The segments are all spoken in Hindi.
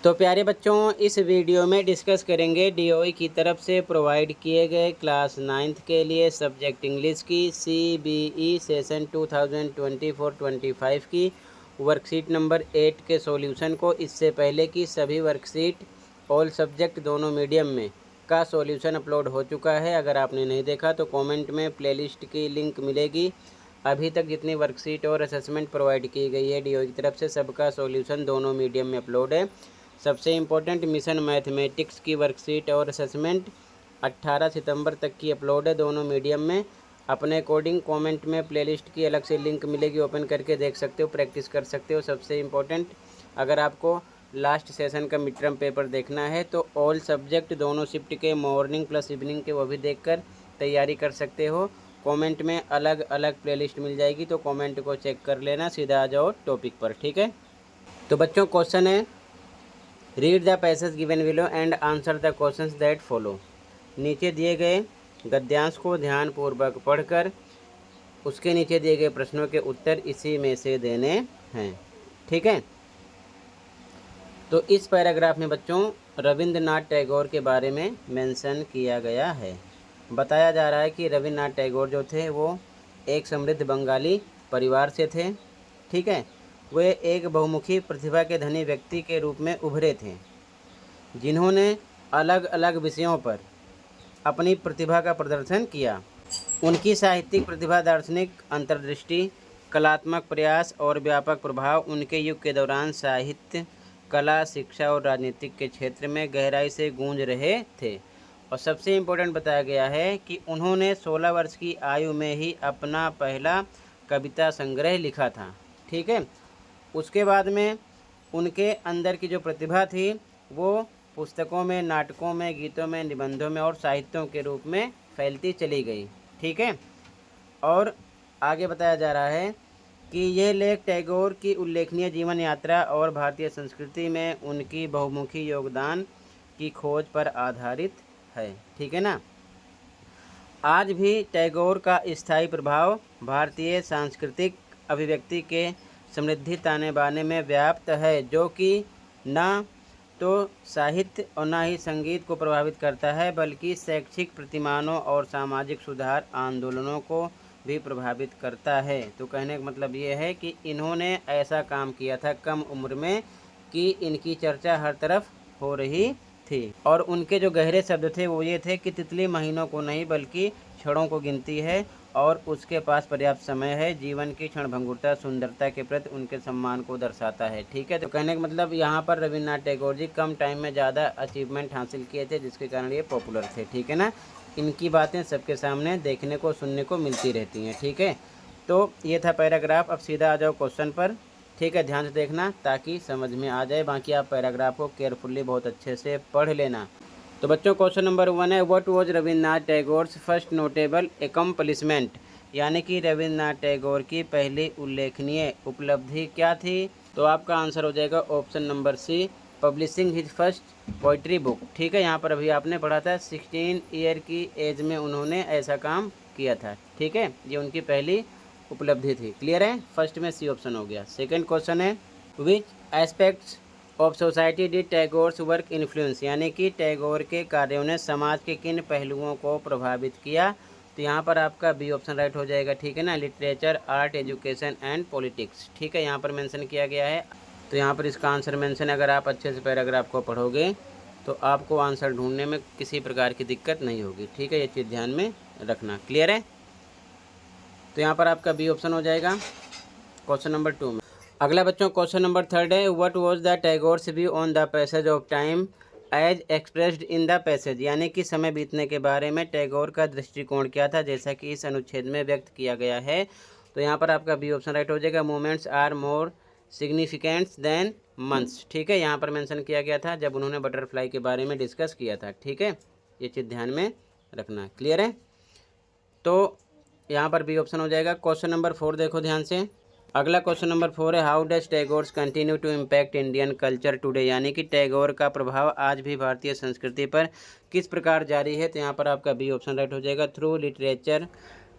तो प्यारे बच्चों, इस वीडियो में डिस्कस करेंगे डीओई की तरफ से प्रोवाइड किए गए क्लास 9th के लिए सब्जेक्ट इंग्लिश की CBE सेशन 2024-25 की वर्कशीट नंबर 8 के सॉल्यूशन को। इससे पहले की सभी वर्कशीट ऑल सब्जेक्ट दोनों मीडियम में का सॉल्यूशन अपलोड हो चुका है। अगर आपने नहीं देखा तो कमेंट में प्लेलिस्ट की लिंक मिलेगी। अभी तक जितनी वर्कशीट और असेसमेंट प्रोवाइड की गई है डीओई की तरफ से, सबका सॉल्यूशन दोनों मीडियम में अपलोड है। सबसे इम्पोर्टेंट मिशन मैथमेटिक्स की वर्कशीट और असेसमेंट 18 सितंबर तक की अपलोड है दोनों मीडियम में। अपने अकॉर्डिंग कमेंट में प्लेलिस्ट की अलग से लिंक मिलेगी, ओपन करके देख सकते हो, प्रैक्टिस कर सकते हो। सबसे इम्पोर्टेंट, अगर आपको लास्ट सेशन का मिड टर्म पेपर देखना है तो ऑल सब्जेक्ट दोनों शिफ्ट के मॉर्निंग प्लस इवनिंग के वो भी देखकर तैयारी कर सकते हो। कमेंट में अलग अलग प्लेलिस्ट मिल जाएगी, तो कमेंट को चेक कर लेना। सीधा आ जाओ टॉपिक पर, ठीक है। तो बच्चों, क्वेश्चन है, read the passage given below and answer the questions that follow. नीचे दिए गए गद्यांश को ध्यानपूर्वक पढ़कर उसके नीचे दिए गए प्रश्नों के उत्तर इसी में से देने हैं, ठीक है। तो इस पैराग्राफ में बच्चों रविंद्रनाथ टैगोर के बारे में मेंशन किया गया है। बताया जा रहा है कि रविंद्रनाथ टैगोर जो थे वो एक समृद्ध बंगाली परिवार से थे, ठीक है। वे एक बहुमुखी प्रतिभा के धनी व्यक्ति के रूप में उभरे थे, जिन्होंने अलग अलग विषयों पर अपनी प्रतिभा का प्रदर्शन किया। उनकी साहित्यिक प्रतिभा, दार्शनिक अंतर्दृष्टि, कलात्मक प्रयास और व्यापक प्रभाव उनके युग के दौरान साहित्य, कला, शिक्षा और राजनीतिक के क्षेत्र में गहराई से गूंज रहे थे। और सबसे इम्पोर्टेंट बताया गया है कि उन्होंने 16 वर्ष की आयु में ही अपना पहला कविता संग्रह लिखा था, ठीक है। उसके बाद में उनके अंदर की जो प्रतिभा थी वो पुस्तकों में, नाटकों में, गीतों में, निबंधों में और साहित्यों के रूप में फैलती चली गई, ठीक है। और आगे बताया जा रहा है कि यह लेख टैगोर की उल्लेखनीय जीवन यात्रा और भारतीय संस्कृति में उनकी बहुमुखी योगदान की खोज पर आधारित है, ठीक है ना। आज भी टैगोर का स्थायी प्रभाव भारतीय सांस्कृतिक अभिव्यक्ति के समृद्धि ताने बाने में व्याप्त है, जो कि न तो साहित्य और न ही संगीत को प्रभावित करता है, बल्कि शैक्षिक प्रतिमानों और सामाजिक सुधार आंदोलनों को भी प्रभावित करता है। तो कहने का मतलब ये है कि इन्होंने ऐसा काम किया था कम उम्र में कि इनकी चर्चा हर तरफ हो रही थी। और उनके जो गहरे शब्द थे वो ये थे कि तितली महीनों को नहीं बल्कि क्षणों को गिनती है और उसके पास पर्याप्त समय है। जीवन की क्षणभंगुरता सुंदरता के प्रति उनके सम्मान को दर्शाता है, ठीक है। तो कहने का मतलब यहाँ पर रविन्द्रनाथ टैगोर जी कम टाइम में ज़्यादा अचीवमेंट हासिल किए थे, जिसके कारण ये पॉपुलर थे, ठीक है ना। इनकी बातें सबके सामने देखने को, सुनने को मिलती रहती हैं, ठीक है। तो ये था पैराग्राफ। अब सीधा आ जाओ क्वेश्चन पर, ठीक है। ध्यान से देखना ताकि समझ में आ जाए। बाकी आप पैराग्राफ को केयरफुली बहुत अच्छे से पढ़ लेना। तो बच्चों, क्वेश्चन नंबर 1 है, what was Rabindranath Tagore's first notable accomplishment. यानी कि रविन्द्रनाथ टैगोर की पहली उल्लेखनीय उपलब्धि क्या थी। तो आपका आंसर हो जाएगा option number C, publishing his first poetry book, ठीक है। यहाँ पर अभी आपने पढ़ा था 16 ईयर की एज में उन्होंने ऐसा काम किया था, ठीक है। ये उनकी पहली उपलब्धि थी, क्लियर है। फर्स्ट में सी ऑप्शन हो गया। सेकंड क्वेश्चन है, which aspects of society did Tagore's work influence. यानी कि टैगोर के कार्यों ने समाज के किन पहलुओं को प्रभावित किया। तो यहाँ पर आपका बी ऑप्शन राइट हो जाएगा, ठीक है ना। Literature, art, education and politics, ठीक है, यहाँ पर मेंशन किया गया है। तो यहाँ पर इसका आंसर मेंशन, अगर आप अच्छे से पैराग्राफ को पढ़ोगे तो आपको आंसर ढूंढने में किसी प्रकार की दिक्कत नहीं होगी, ठीक है। ये चीज़ ध्यान में रखना, क्लियर है। तो यहाँ पर आपका बी ऑप्शन हो जाएगा क्वेश्चन नंबर 2 में। अगला बच्चों क्वेश्चन नंबर 3 है, what was the Tagore's view on the passage of time as expressed in the passage. यानी कि समय बीतने के बारे में टैगोर का दृष्टिकोण क्या था, जैसा कि इस अनुच्छेद में व्यक्त किया गया है। तो यहाँ पर आपका बी ऑप्शन राइट हो जाएगा, moments are more significants than months, ठीक है। यहाँ पर मेंशन किया गया था जब उन्होंने बटरफ्लाई के बारे में डिस्कस किया था, ठीक है। ये चीज़ ध्यान में रखना, क्लियर है। तो यहाँ पर बी ऑप्शन हो जाएगा। क्वेश्चन नंबर 4 देखो ध्यान से। अगला क्वेश्चन नंबर 4 है, how does Tagore's continue to impact Indian culture today. यानी कि टैगोर का प्रभाव आज भी भारतीय संस्कृति पर किस प्रकार जारी है। तो यहाँ पर आपका बी ऑप्शन राइट हो जाएगा, through literature,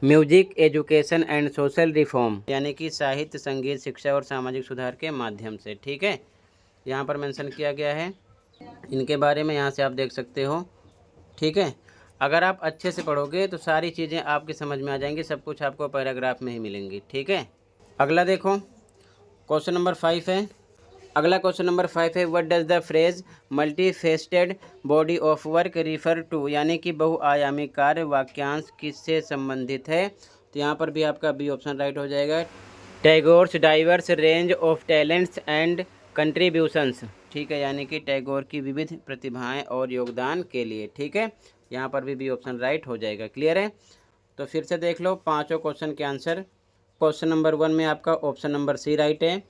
music, education and social reform. यानी कि साहित्य, संगीत, शिक्षा और सामाजिक सुधार के माध्यम से, ठीक है। यहाँ पर मेंशन किया गया है, इनके बारे में यहाँ से आप देख सकते हो। ठीक है, अगर आप अच्छे से पढ़ोगे तो सारी चीज़ें आपकी समझ में आ जाएंगी, सब कुछ आपको पैराग्राफ में ही मिलेंगी। ठीक है, अगला देखो क्वेश्चन नंबर 5 है। अगला क्वेश्चन नंबर 5 है, what does the phrase multifaceted body of work refer to, यानी कि बहुआयामी कार्य वाक्यांश किससे संबंधित है। तो यहाँ पर भी आपका बी ऑप्शन राइट हो जाएगा, Tagore's diverse range of talents and contributions. ठीक है, यानी कि टैगोर की विविध प्रतिभाएं और योगदान के लिए। ठीक है, यहाँ पर भी बी ऑप्शन राइट हो जाएगा। क्लियर है, तो फिर से देख लो पांचों क्वेश्चन के आंसर। क्वेश्चन नंबर 1 में आपका ऑप्शन नंबर सी राइट है,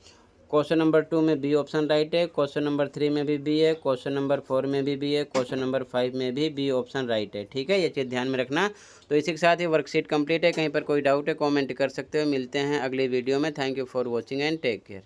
क्वेश्चन नंबर 2 में बी ऑप्शन राइट है, क्वेश्चन नंबर 3 में भी बी है, क्वेश्चन नंबर 4 में भी बी है, क्वेश्चन नंबर 5 में भी बी ऑप्शन राइट है। ठीक है, ये चीज़ ध्यान में रखना। तो इसी के साथ ही वर्कशीट कंप्लीट है। कहीं पर कोई डाउट है कमेंट कर सकते हो। मिलते हैं अगली वीडियो में। Thank you for watching and take care.